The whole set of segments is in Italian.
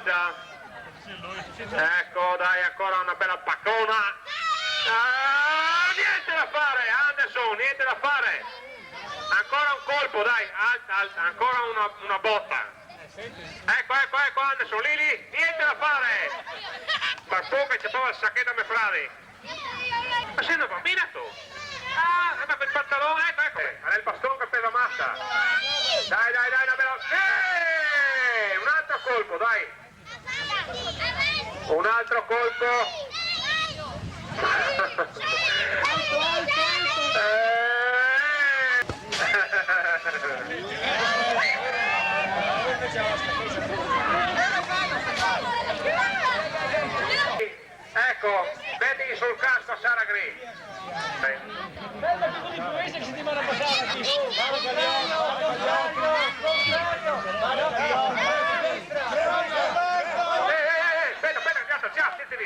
abbassa. Ecco, dai, ancora una bella paccona. Niente da fare, Anderson, niente da fare. Ancora un colpo, dai, alta, ancora una botta. Ecco, Anderson, lì, niente da fare. Per poco c'è proprio il sacchetto a me fradi. Ma sei una bambina tu? Ma per il pantalone, ecco. È il bastone che pesa massa. Dai, una bella... un altro colpo, dai. Un altro colpo. Ecco, metti sul casco a Sara Green. Settimana passata aspetta, già, siete lì.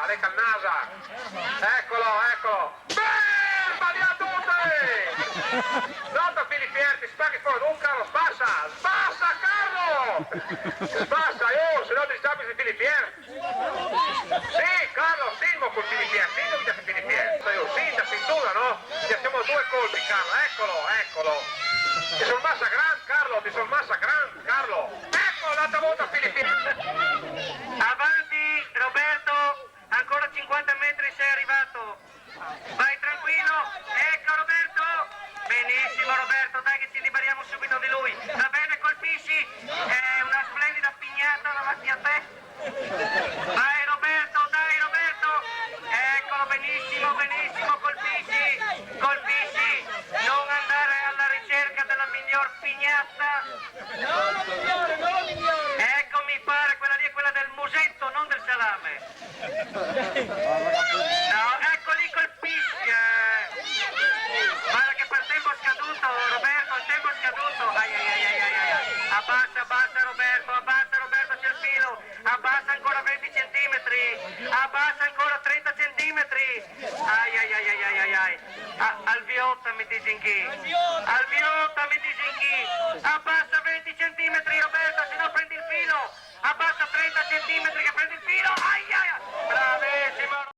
Ale Calnasa. Eccolo. Sbagliato tutte! Nota Filipierti, spaghi fuori, Carlo, sbassa Carlo! Sbassa, se no ti stabili di Filipierti. Sì, Carlo, Silmo con Filipierti, Silmo mi dice Filipierti. Sì, da cintura, no? Ci siamo due colpi, Carlo, eccolo. Ti sono massa grande, Carlo. Ecco, l'altra volta Filipierti. Avanti, Roberto, ancora 50 metri sei arrivato. Vai tranquillo, ecco Roberto. Benissimo Roberto, dai che ci liberiamo subito di lui. Va bene, colpisci, è una splendida pignata davanti a te. Vai Roberto, eccolo, benissimo, colpisci, non andare alla ricerca della miglior pignata. non la migliore. Ecco, mi pare quella lì è quella del musetto, non del salame. No, ecco lì colpisci. Guarda che per tempo scaduto, Roberto, il tempo è scaduto. Ai. Abbassa Roberto, c'è il filo. Abbassa ancora 20 centimetri. Abbassa ancora 30 centimetri. Ai. Alviotta mi disinchi. Abbassa 20 centimetri Roberto, se no prendi il filo. Abbassa 30 centimetri che prendi il filo. Bravissimo.